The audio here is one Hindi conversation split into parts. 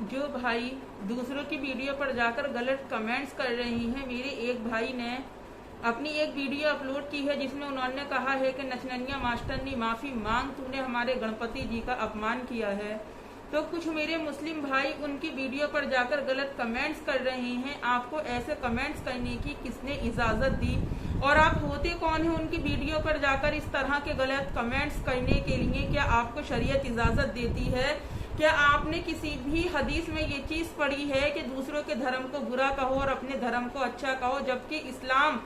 जो भाई दूसरों की वीडियो पर जाकर गलत कमेंट्स कर रही हैं, मेरे एक भाई ने अपनी एक वीडियो अपलोड की है जिसमें उन्होंने कहा है कि नचननिया मास्टरनी माफ़ी मांग, तूने हमारे गणपति जी का अपमान किया है। तो कुछ मेरे मुस्लिम भाई उनकी वीडियो पर जाकर गलत कमेंट्स कर रहे हैं। आपको ऐसे कमेंट्स करने की किसने इजाज़त दी और आप होते कौन हैं उनकी वीडियो पर जाकर इस तरह के गलत कमेंट्स करने के लिए? क्या आपको शरीयत इजाज़त देती है? क्या आपने किसी भी हदीस में ये चीज़ पढ़ी है कि दूसरों के धर्म को बुरा कहो और अपने धर्म को अच्छा कहो, जबकि इस्लाम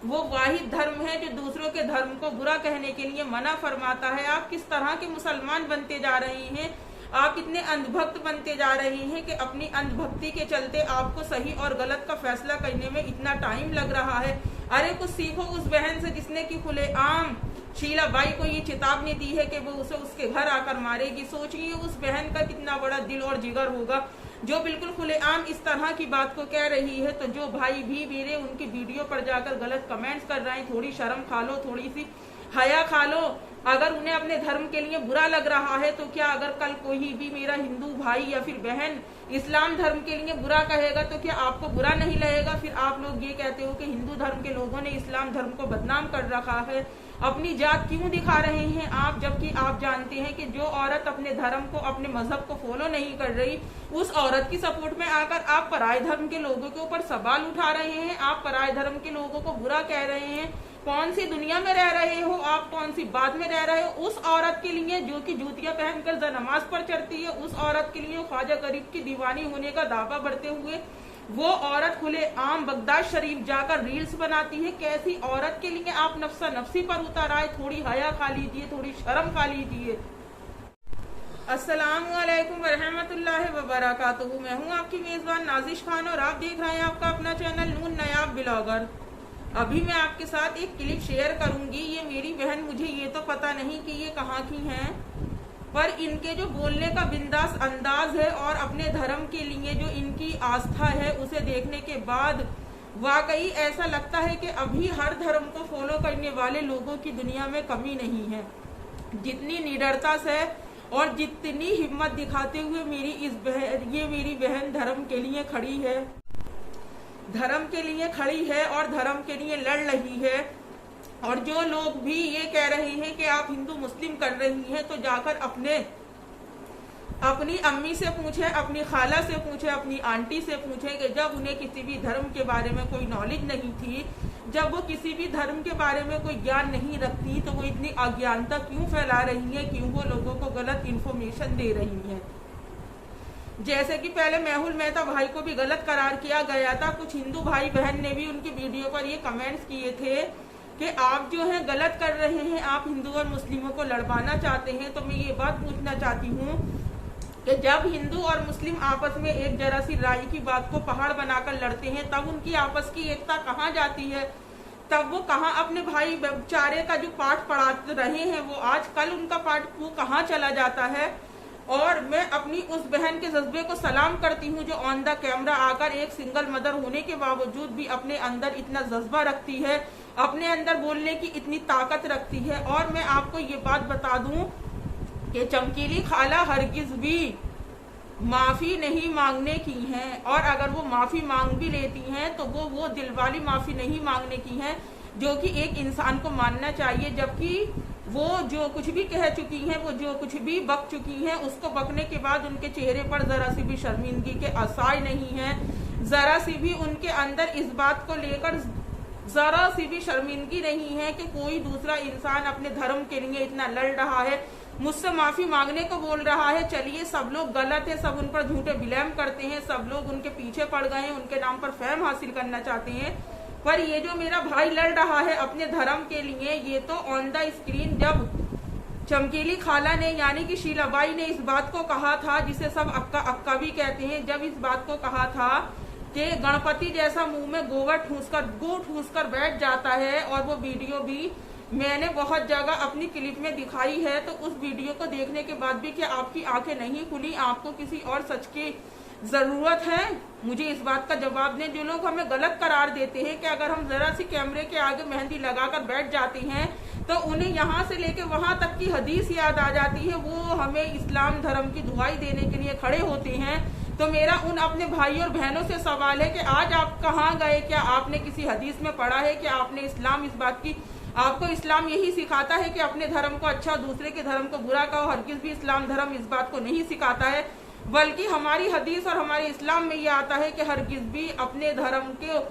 वो वाहिद धर्म है जो दूसरों के धर्म को बुरा कहने के लिए मना फरमाता है। आप किस तरह के मुसलमान बनते जा रहे हैं? आप इतने अंधभक्त बनते जा रहे हैं कि अपनी अंधभक्ति के चलते आपको सही और गलत का फैसला करने में इतना टाइम लग रहा है। अरे कुछ सीखो उस बहन से जिसने कि खुलेआम शीला बाई को ये चेतावनी दी है कि वो उसे उसके घर आकर मारेगी। सोचिए उस बहन का कितना बड़ा दिल और जिगर होगा जो बिल्कुल खुलेआम इस तरह की बात को कह रही है। तो जो भाई भी मेरे उनकी वीडियो पर जाकर गलत कमेंट्स कर रहे हैं, थोड़ी शर्म खा लो, थोड़ी सी हया खा लो। अगर उन्हें अपने धर्म के लिए बुरा लग रहा है तो क्या अगर कल कोई भी मेरा हिंदू भाई या फिर बहन इस्लाम धर्म के लिए बुरा कहेगा तो क्या आपको बुरा नहीं लगेगा? फिर आप लोग ये कहते हो कि हिंदू धर्म के लोगों ने इस्लाम धर्म को बदनाम कर रखा है। अपनी जात क्यों दिखा रहे हैं आप, जबकि आप जानते हैं कि जो औरत अपने धर्म को, अपने मजहब को फॉलो नहीं कर रही, उस औरत की सपोर्ट में आकर आप पराये धर्म के लोगों के ऊपर सवाल उठा रहे हैं। आप पराये धर्म के लोगों को बुरा कह रहे हैं। कौन सी दुनिया में रह रहे हो आप? कौन सी बात में रह रहे हो? उस औरत के लिए जो कि जूतियां पहनकर नमाज पर चढ़ती है, उस औरत के लिए ख्वाजा गरीब की दीवानी होने का दावा बढ़ते हुए वो औरत खुले आम बगदाद शरीफ जाकर रील्स बनाती है। कैसी औरत के लिए आप नफ्सा नफ्सी पर उतर आए? थोड़ी हया खा लीजिए, थोड़ी शर्म खा लीजिए। अस्सलाम वालेकुम रहमतुल्लाहि व बरकातहू। मैं हूँ आपकी मेजबान नाजिश खान और आप देख रहे हैं आपका अपना चैनल नून नायाब ब्लॉगर। अभी मैं आपके साथ एक क्लिप शेयर करूंगी। ये मेरी बहन, मुझे ये तो पता नहीं कि ये कहाँ की हैं, पर इनके जो बोलने का बिंदास अंदाज है और अपने धर्म के लिए जो इनकी आस्था है उसे देखने के बाद वाकई ऐसा लगता है कि अभी हर धर्म को फॉलो करने वाले लोगों की दुनिया में कमी नहीं है। जितनी निडरता से और जितनी हिम्मत दिखाते हुए मेरी बहन धर्म के लिए खड़ी है, धर्म के लिए खड़ी है और धर्म के लिए लड़ रही है। और जो लोग भी ये कह रहे हैं कि आप हिंदू मुस्लिम कर रही हैं, तो जाकर अपनी अम्मी से पूछे, अपनी खाला से पूछे, अपनी आंटी से पूछे कि जब उन्हें किसी भी धर्म के बारे में कोई नॉलेज नहीं थी, जब वो किसी भी धर्म के बारे में कोई ज्ञान नहीं रखती, तो वो इतनी अज्ञानता क्यों फैला रही है, क्यों वो लोगों को गलत इन्फॉर्मेशन दे रही है। जैसे कि पहले मेहुल मेहता भाई को भी गलत करार किया गया था। कुछ हिंदू भाई बहन ने भी उनकी वीडियो पर ये कमेंट्स किए थे कि आप जो है गलत कर रहे हैं, आप हिंदू और मुस्लिमों को लड़वाना चाहते हैं। तो मैं ये बात पूछना चाहती हूँ कि जब हिंदू और मुस्लिम आपस में एक जरा सी राय की बात को पहाड़ बनाकर लड़ते हैं, तब उनकी आपस की एकता कहाँ जाती है? तब वो कहाँ अपने भाई बेचारे का जो पाठ पढ़ा रहे हैं, वो आज कल उनका पाठ वो कहाँ चला जाता है? और मैं अपनी उस बहन के जज्बे को सलाम करती हूँ जो ऑन द कैमरा आकर एक सिंगल मदर होने के बावजूद भी अपने अंदर इतना जज्बा रखती है, अपने अंदर बोलने की इतनी ताकत रखती है। और मैं आपको ये बात बता दूं कि चमकीली खाला हरगिज भी माफी नहीं मांगने की हैं, और अगर वो माफी मांग भी लेती हैं तो वो दिल वाली माफी नहीं मांगने की हैं जो कि एक इंसान को मानना चाहिए। जबकि वो जो कुछ भी कह चुकी हैं, वो जो कुछ भी बक चुकी हैं, उसको बकने के बाद उनके चेहरे पर जरा सी भी शर्मिंदगी के आसार नहीं है, जरा सी भी उनके अंदर इस बात को लेकर जरा सी भी शर्मिंदगी नहीं है कि कोई दूसरा इंसान अपने धर्म के लिए इतना लड़ रहा है, मुझसे माफी मांगने को बोल रहा है। चलिए सब लोग गलत है, सब उन पर झूठे ब्लेम करते हैं, सब लोग उनके पीछे पड़ गए हैं, उनके नाम पर फेम हासिल करना चाहते हैं। पर ये जो मेरा भाई लड़ रहा है अपने धर्म के लिए, ये तो ऑन द स्क्रीन जब चमकीली खाला ने यानी कि शीलाबाई ने इस बात को कहा था, जिसे सब अक्का अक्का भी कहते हैं, जब इस बात को कहा था कि गणपति जैसा मुंह में गो ठूस कर बैठ जाता है, और वो वीडियो भी मैंने बहुत जगह अपनी क्लिप में दिखाई है। तो उस वीडियो को देखने के बाद भी क्या आपकी आंखें नहीं खुली? आपको किसी और सच की जरूरत है? मुझे इस बात का जवाब दें। जो लोग हमें गलत करार देते हैं कि अगर हम जरा सी कैमरे के आगे मेहंदी लगाकर बैठ जाते हैं तो उन्हें यहाँ से लेके वहां तक की हदीस याद आ जाती है, वो हमें इस्लाम धर्म की दुआई देने के लिए खड़े होते हैं तो मेरा उन अपने भाई और बहनों से सवाल है कि आज आप कहाँ गए? क्या आपने किसी हदीस में पढ़ा है कि आपने इस्लाम इस बात की, आपको इस्लाम यही सिखाता है कि अपने धर्म को अच्छा, दूसरे के धर्म को बुरा कहो? हरगिज भी इस्लाम धर्म इस बात को नहीं सिखाता है, बल्कि हमारी हदीस और हमारे इस्लाम में ये आता है कि हरगिज भी अपने धर्म के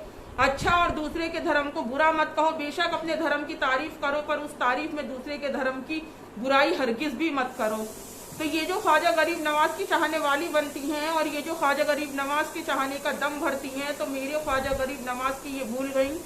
अच्छा और दूसरे के धर्म को बुरा मत कहो। बेशक अपने धर्म की तारीफ करो, पर उस तारीफ में दूसरे के धर्म की बुराई हरगिज भी मत करो। तो ये जो ख्वाजा गरीब नवाज की चाहने वाली बनती हैं और ये जो ख्वाजा गरीब नवाज के चाहने का दम भरती हैं, तो मेरे ख्वाजा गरीब नवाज की ये भूल गई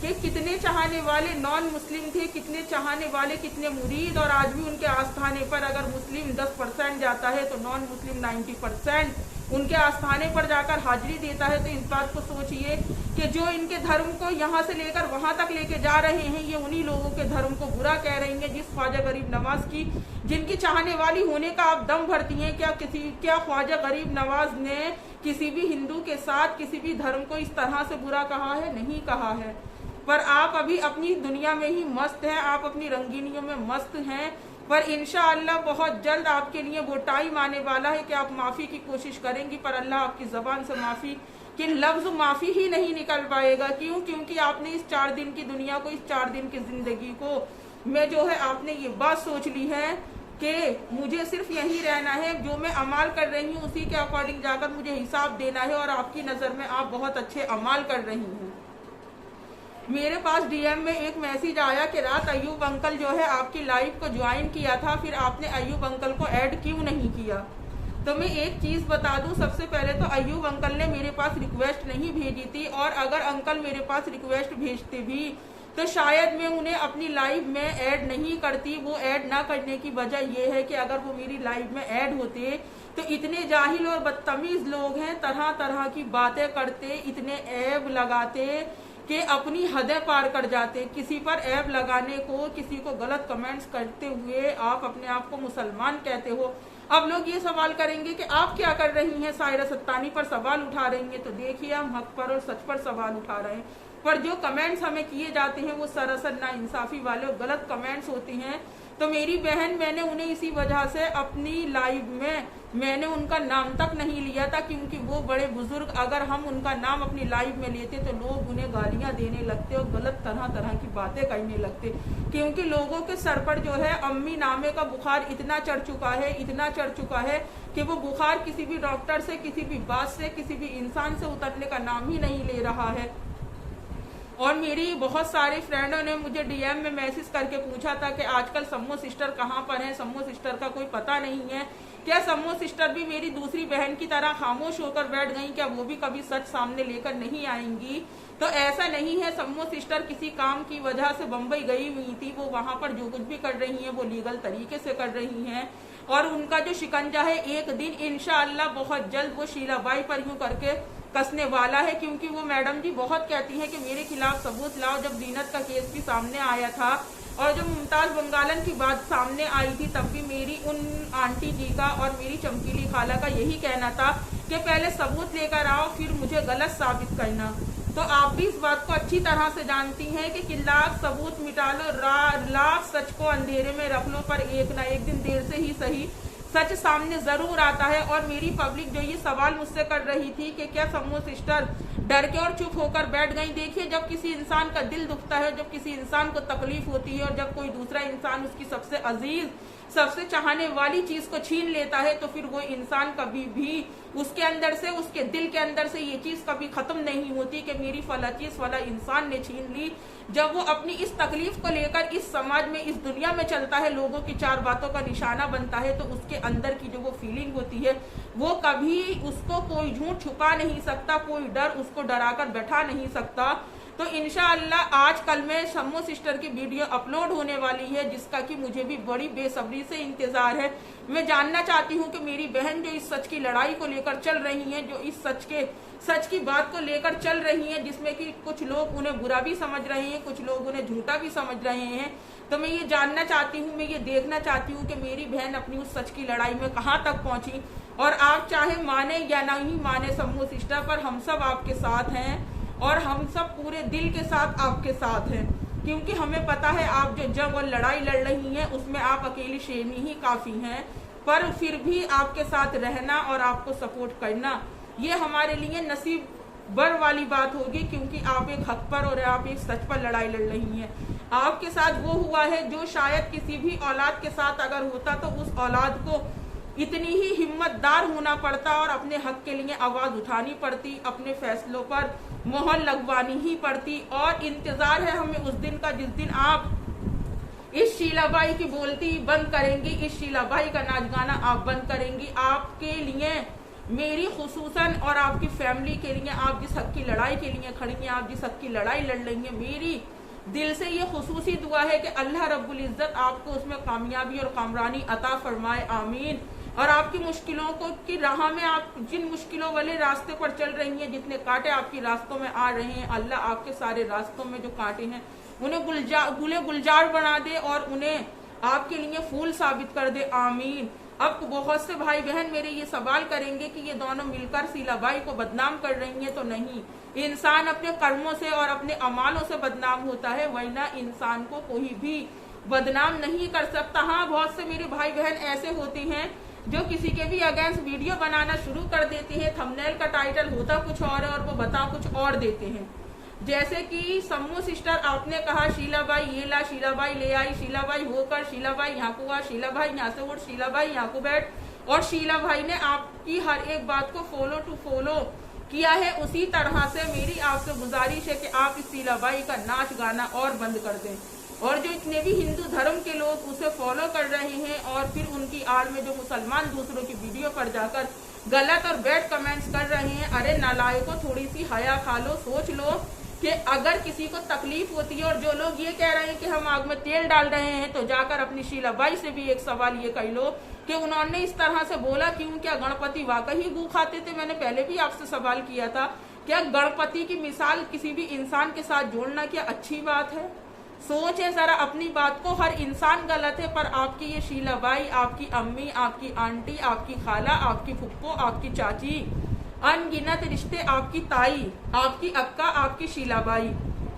कि कितने चाहने वाले नॉन मुस्लिम थे, कितने चाहने वाले, कितने मुरीद, और आज भी उनके आस्थाने पर अगर मुस्लिम 10% जाता है तो नॉन मुस्लिम 90% उनके आस्थाने पर जाकर हाजिरी देता है। तो इस बात को सोचिए कि जो इनके धर्म को यहाँ से लेकर वहां तक लेके जा रहे हैं, ये उन्हीं लोगों के धर्म को बुरा कह रही हैं जिस ख्वाजा गरीब नवाज की, जिनकी चाहने वाली होने का आप दम भरती हैं। क्या ख्वाजा गरीब नवाज ने किसी भी हिंदू के साथ किसी भी धर्म को इस तरह से बुरा कहा है? नहीं कहा है। पर आप अभी अपनी दुनिया में ही मस्त हैं, आप अपनी रंगीनियों में मस्त हैं। पर इंशाअल्लाह बहुत जल्द आपके लिए वो टाइम आने वाला है कि आप माफ़ी की कोशिश करेंगी, पर अल्लाह आपकी ज़बान से माफ़ी कि लफ्ज़ माफ़ी ही नहीं निकल पाएगा। क्यों? क्योंकि आपने इस 4 दिन की दुनिया को, इस 4 दिन की ज़िंदगी को में जो है आपने ये बात सोच ली है कि मुझे सिर्फ यही रहना है, जो मैं अमाल कर रही हूँ उसी के अकॉर्डिंग जाकर मुझे हिसाब देना है। और आपकी नज़र में आप बहुत अच्छे अमाल कर रही हैं। मेरे पास डीएम में एक मैसेज आया कि रात अयूब अंकल जो है आपकी लाइव को ज्वाइन किया था, फिर आपने अयूब अंकल को ऐड क्यों नहीं किया? तो मैं एक चीज़ बता दूं, सबसे पहले तो अयूब अंकल ने मेरे पास रिक्वेस्ट नहीं भेजी थी, और अगर अंकल मेरे पास रिक्वेस्ट भेजते भी तो शायद मैं उन्हें अपनी लाइव में ऐड नहीं करती। वो ऐड ना करने की वजह यह है कि अगर वो मेरी लाइव में ऐड होते तो इतने जाहिल और बदतमीज लोग हैं, तरह तरह की बातें करते, इतने ऐब लगाते कि अपनी हदें पार कर जाते। किसी पर ऐब लगाने को, किसी को गलत कमेंट्स करते हुए आप अपने आप को मुसलमान कहते हो। अब लोग ये सवाल करेंगे कि आप क्या कर रही हैं, सायरा सत्तानी पर सवाल उठा रही हैं। तो देखिए, हम हक पर और सच पर सवाल उठा रहे हैं, पर जो कमेंट्स हमें किए जाते हैं वो सरासर नाइंसाफी वाले और गलत कमेंट्स होते हैं। तो मेरी बहन, मैंने उन्हें इसी वजह से अपनी लाइव में मैंने उनका नाम तक नहीं लिया था, क्योंकि वो बड़े बुजुर्ग, अगर हम उनका नाम अपनी लाइव में लेते तो लोग उन्हें गालियां देने लगते और गलत तरह तरह की बातें करने लगते। क्योंकि लोगों के सर पर जो है अम्मी नामे का बुखार इतना चढ़ चुका है, इतना चढ़ चुका है कि वो बुखार किसी भी डॉक्टर से, किसी भी बात से, किसी भी इंसान से उतरने का नाम ही नहीं ले रहा है। और मेरी बहुत सारे फ्रेंडों ने मुझे डीएम में मैसेज करके पूछा था कि आजकल सम्मो सिस्टर कहाँ पर हैं, सम्मो सिस्टर का कोई पता नहीं है। क्या सम्मो सिस्टर भी मेरी दूसरी बहन की तरह खामोश होकर बैठ गई? क्या वो भी कभी सच सामने लेकर नहीं आएंगी? तो ऐसा नहीं है। सम्मो सिस्टर किसी काम की वजह से बम्बई गई हुई थी, वो वहां पर जो कुछ भी कर रही हैं वो लीगल तरीके से कर रही हैं, और उनका जो शिकंजा है एक दिन इंशाअल्लाह बहुत जल्द वो शीलाबाई पर यूं करके कसने वाला है। क्योंकि वो मैडम जी बहुत कहती हैं कि मेरे खिलाफ सबूत लाओ। जब जीनत का केस भी सामने आया था और जब मुमताज बंगालन की बात सामने आई थी, तब भी मेरी उन आंटी जी का और मेरी चमकीली खाला का यही कहना था कि पहले सबूत लेकर आओ, फिर मुझे गलत साबित करना। तो आप भी इस बात को अच्छी तरह से जानती हैं कि लाख सबूत मिटा लो, लाख सच को अंधेरे में रख लो, पर एक ना एक दिन देर से ही सही सच सामने जरूर आता है। और मेरी पब्लिक जो ये सवाल मुझसे कर रही थी कि क्या सम्मो सिस्टर डर के और चुप होकर बैठ गई? देखिए, जब किसी इंसान का दिल दुखता है, जब किसी इंसान को तकलीफ होती है और जब कोई दूसरा इंसान उसकी सबसे अजीज, सबसे चाहने वाली चीज को छीन लेता है, तो फिर वो इंसान कभी भी उसके अंदर से, उसके दिल के अंदर से ये चीज कभी खत्म नहीं होती कि मेरी फला चीज फला इंसान ने छीन ली। जब वो अपनी इस तकलीफ को लेकर इस समाज में, इस दुनिया में चलता है, लोगों की 4 बातों का निशाना बनता है, तो उसके अंदर की जो वो फीलिंग होती है वो कभी उसको कोई झूठ छुपा नहीं सकता, कोई डर उसको डराकर बैठा नहीं सकता। तो इंशाअल्लाह आज कल में सम्मो सिस्टर की वीडियो अपलोड होने वाली है, जिसका कि मुझे भी बड़ी बेसब्री से इंतजार है। मैं जानना चाहती हूँ कि मेरी बहन जो इस सच की लड़ाई को लेकर चल रही हैं, जो इस सच की बात को लेकर चल रही हैं, जिसमें कि कुछ लोग उन्हें बुरा भी समझ रहे हैं, कुछ लोग उन्हें झूठा भी समझ रहे हैं, तो मैं ये जानना चाहती हूँ, मैं ये देखना चाहती हूँ कि मेरी बहन अपनी उस सच की लड़ाई में कहाँ तक पहुंची। और आप चाहे माने या नहीं माने सम्मो सिस्टर, पर हम सब आपके साथ हैं और हम सब पूरे दिल के साथ आपके साथ हैं। क्योंकि हमें पता है आप जो जंग और लड़ाई लड़ रही हैं उसमें आप अकेली शेरनी ही काफी हैं। पर फिर भी आपके साथ रहना और आपको सपोर्ट करना, ये हमारे लिए नसीब बर वाली बात होगी, क्योंकि आप एक हक पर और आप एक सच पर लड़ाई लड़ रही हैं। आपके साथ वो हुआ है जो शायद किसी भी औलाद के साथ अगर होता तो उस औलाद को इतनी ही हिम्मतदार होना पड़ता और अपने हक के लिए आवाज उठानी पड़ती, अपने फैसलों पर मोहर लगवानी ही पड़ती। और इंतजार है हमें उस दिन का जिस दिन आप इस शीलाबाई की बोलती बंद करेंगी, इस शीलाबाई का नाच गाना आप बंद करेंगी। आपके लिए मेरी खुसूसन और आपकी फैमिली के लिए, आप जिस हक की लड़ाई के लिए खड़ी हैं, आप जिस हक की लड़ाई लड़ रही हैं, मेरी दिल से ये खुसूसी दुआ है कि अल्लाह रब्बुल इज्जत आपको उसमें कामयाबी और कामरानी अता फरमाए, आमीन। और आपकी मुश्किलों को की राह में, आप जिन मुश्किलों वाले रास्ते पर चल रही हैं, जितने कांटे आपकी रास्तों में आ रहे हैं, अल्लाह आपके सारे रास्तों में जो कांटे हैं उन्हें गुले गुलजार बना दे और उन्हें आपके लिए फूल साबित कर दे, आमीन। अब बहुत से भाई बहन मेरे ये सवाल करेंगे कि ये दोनों मिलकर शीलाबाई को बदनाम कर रही हैं, तो नहीं, इंसान अपने कर्मों से और अपने अमालों से बदनाम होता है, वरना इंसान को कोई भी बदनाम नहीं कर सकता। हाँ, बहुत से मेरे भाई बहन ऐसे होते हैं जो किसी के भी अगेंस्ट वीडियो बनाना शुरू कर देते हैं, थंबनेल का टाइटल होता कुछ और है और वो बता कुछ और देते हैं। जैसे कि सम्मू सिस्टर, आपने कहा शीलाबाई ये ला, शीलाबाई ले आई, शीलाबाई होकर, शीलाबाई यहाँ को आ, शीलाबाई यहाँ से उठ, शीलाबाई यहाँ को बैठ, और शीलाबाई ने आपकी हर एक बात को फॉलो टू फॉलो किया है। उसी तरह से मेरी आपसे गुजारिश है कि आप इस शीलाबाई का नाच गाना और बंद कर दें। और जो इतने भी हिंदू धर्म के लोग उसे फॉलो कर रहे हैं और फिर उनकी आड़ में जो मुसलमान दूसरों की वीडियो पर जाकर गलत और बैड कमेंट्स कर रहे हैं, अरे नालायकों, थोड़ी सी हया खा लो, सोच लो कि अगर किसी को तकलीफ होती है, और जो लोग ये कह रहे हैं कि हम आग में तेल डाल रहे हैं, तो जाकर अपनी शीलाबाई से भी एक सवाल ये कर लो कि उन्होंने इस तरह से बोला क्यों? क्या गणपति वाकई ही गू खाते थे? मैंने पहले भी आपसे सवाल किया था, क्या गणपति की मिसाल किसी भी इंसान के साथ जोड़ना क्या अच्छी बात है? सोचे जरा अपनी बात को, हर इंसान गलत है, पर आपकी ये शीलाबाई, आपकी अम्मी, आपकी आंटी, आपकी खाला, आपकी फुप्पो, आपकी चाची, अनगिनत रिश्ते, आपकी ताई, आपकी अक्का, आपकी शीलाबाई,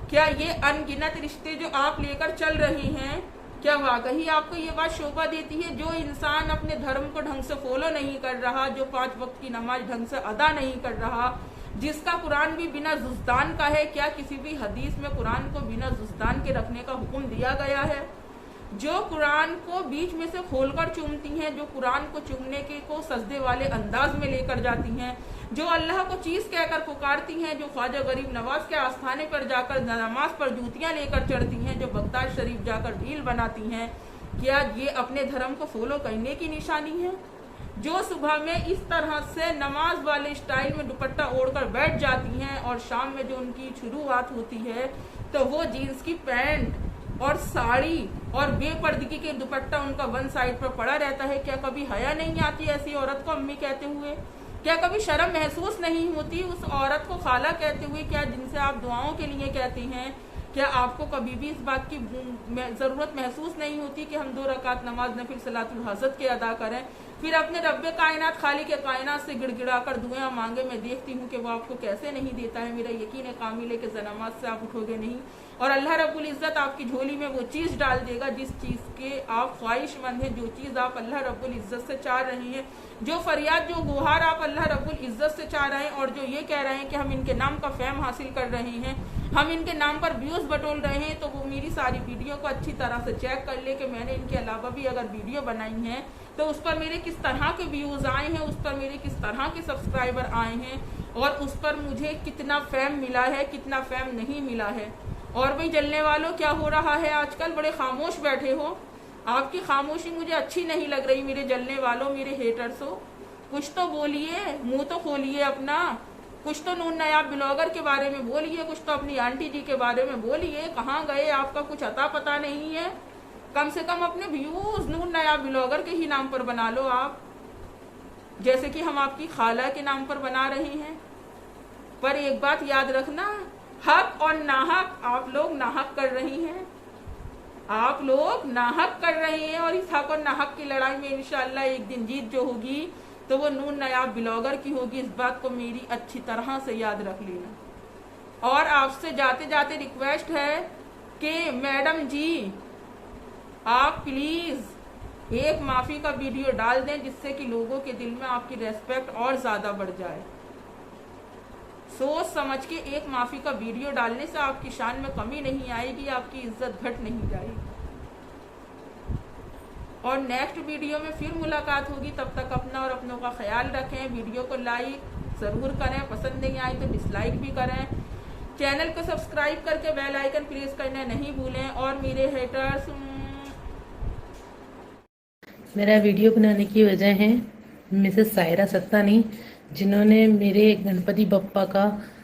क्या ये अनगिनत रिश्ते जो आप लेकर चल रही हैं, क्या वाकई आपको ये बात शोभा देती है? जो इंसान अपने धर्म को ढंग से फॉलो नहीं कर रहा, जो 5 वक्त की नमाज ढंग से अदा नहीं कर रहा, जिसका कुरान भी बिना जुस्तान का है, क्या किसी भी हदीस में कुरान को बिना जुस्तान के रखने का हुक्म दिया गया है? जो कुरान को बीच में से खोलकर चूमती हैं, जो कुरान को चूमने के को सजदे वाले अंदाज में लेकर जाती हैं, जो अल्लाह को चीज कहकर पुकारती हैं, जो ख्वाजा गरीब नवाज के आस्थाने पर जाकर नमाज पर जूतियां लेकर चढ़ती हैं, जो बगदाद शरीफ जाकर ढील बनाती हैं, क्या ये अपने धर्म को फॉलो करने की निशानी है? जो सुबह में इस तरह से नमाज वाले स्टाइल में दुपट्टा ओढ़कर बैठ जाती हैं और शाम में जो उनकी शुरुआत होती है तो वो जीन्स की पैंट और साड़ी और बेपर्दगी के दुपट्टा उनका वन साइड पर पड़ा रहता है, क्या कभी हया नहीं आती ऐसी औरत को अम्मी कहते हुए? क्या कभी शर्म महसूस नहीं होती उस औरत को खाला कहते हुए? क्या जिनसे आप दुआओं के लिए कहते हैं, क्या आपको कभी भी इस बात की जरूरत महसूस नहीं होती कि हम 2 रकात नमाज नफिल सलातुल हजत के अदा करें, फिर अपने रब्बे कायनात खालिक कायनात से गिड़गिड़ा कर दुआएं मांगे? मैं देखती हूँ कि वो आपको कैसे नहीं देता है। मेरा यकीन है कामिल है कि नमाज से आप उठोगे नहीं और अल्लाह रब्बुल इज्जत आपकी झोली में वो चीज डाल देगा जिस चीज के आप ख्वाहिशमंद हैं, जो चीज आप अल्लाह रब्बुल इज्जत से चाह रहे हैं, जो फरियाद, जो गुहार आप अल्लाह रब्बुल इज्जत से चाह रहे हैं, और जो ये कह रहे हैं कि हम इनके नाम का फेम हासिल कर रहे हैं, हम इनके नाम पर व्यूज बटोल रहे हैं, तो वो मेरी सारी वीडियो को अच्छी तरह से चेक कर ले कि मैंने इनके अलावा भी अगर वीडियो बनाई है तो उस पर मेरे किस तरह के व्यूज आए हैं, उस पर मेरे किस तरह के सब्सक्राइबर आए हैं, और उस पर मुझे कितना फेम मिला है, कितना फेम नहीं मिला है। और भाई जलने वालों, क्या हो रहा है आजकल? बड़े खामोश बैठे हो, आपकी खामोशी मुझे अच्छी नहीं लग रही। मेरे जलने वालों, मेरे हेटर्स हो, कुछ तो बोलिए, मुंह तो खोलिए अपना, कुछ तो नून नायाब ब्लॉगर के बारे में बोलिए, कुछ तो अपनी आंटी जी के बारे में बोलिए। कहाँ गए? आपका कुछ अता पता नहीं है। कम से कम अपने व्यूज नून नायाब ब्लॉगर के ही नाम पर बना लो आप, जैसे कि हम आपकी खाला के नाम पर बना रहे हैं। पर एक बात याद रखना, हक और नाहक आप लोग नाहक कर रही हैं, आप लोग नाहक कर रहे हैं, और इस हक और नाहक की लड़ाई में इंशाअल्लाह एक दिन जीत जो होगी तो वो नून नायाब ब्लॉगर की होगी। इस बात को मेरी अच्छी तरह से याद रख लेना। और आपसे जाते जाते रिक्वेस्ट है कि मैडम जी, आप प्लीज एक माफी का वीडियो डाल दें जिससे कि लोगों के दिल में आपकी रेस्पेक्ट और ज्यादा बढ़ जाए। सोच समझ के एक माफी का वीडियो डालने से आपकी शान में कमी नहीं आएगी, आपकी इज्जत घट नहीं जाएगी। और नेक्स्ट वीडियो में फिर मुलाकात होगी, तब तक अपना और अपनों का ख्याल रखें। वीडियो को लाइक ज़रूर करें, पसंद नहीं आए तो डिसलाइक भी करें। चैनल को सब्सक्राइब करके बेल आइकन प्रेस करना नहीं भूलें। और मेरे हेटर्स, मेरा वीडियो बनाने की वजह है मिसेस सायरा सत्तानी, जिन्होंने मेरे गणपति बप्पा का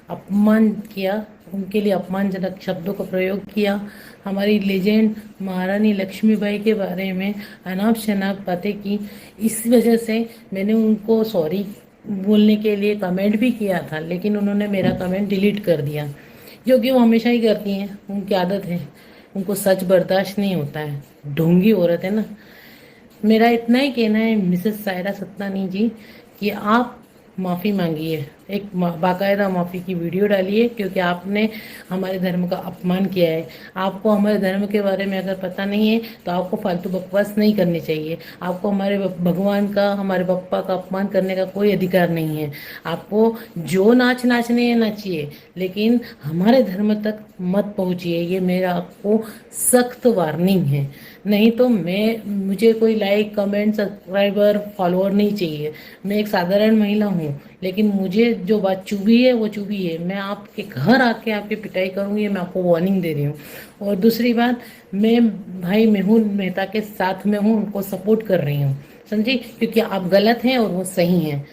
अपमान किया, उनके लिए अपमानजनक शब्दों का प्रयोग किया, हमारी लेजेंड महारानी लक्ष्मीबाई के बारे में अनाप शनाप बातें की। इस वजह से मैंने उनको सॉरी बोलने के लिए कमेंट भी किया था, लेकिन उन्होंने मेरा कमेंट डिलीट कर दिया, जो कि वो हमेशा ही करती हैं, उनकी आदत है, उनको सच बर्दाश्त नहीं होता है, ढोंगी औरत है ना। मेरा इतना ही कहना है मिसेस सायरा सत्तानी जी कि आप माफ़ी मांगिए, एक बाकायदा माफ़ी की वीडियो डालिए, क्योंकि आपने हमारे धर्म का अपमान किया है। आपको हमारे धर्म के बारे में अगर पता नहीं है तो आपको फालतू बकवास नहीं करनी चाहिए। आपको हमारे भगवान का, हमारे बप्पा का अपमान करने का कोई अधिकार नहीं है। आपको जो नाचने है नाचिए, लेकिन हमारे धर्म तक मत पहुँचिए, ये मेरा आपको सख्त वार्निंग है। नहीं तो मुझे कोई लाइक, कमेंट, सब्सक्राइबर, फॉलोअर नहीं चाहिए। मैं एक साधारण महिला हूँ, लेकिन मुझे जो बात चुभी है वो चुभी है। मैं आपके घर आके आपकी पिटाई करूँगी, मैं आपको वार्निंग दे रही हूँ। और दूसरी बात, मैं भाई मेहुल मेहता के साथ में हूँ, उनको सपोर्ट कर रही हूँ, समझी, क्योंकि आप गलत हैं और वो सही हैं।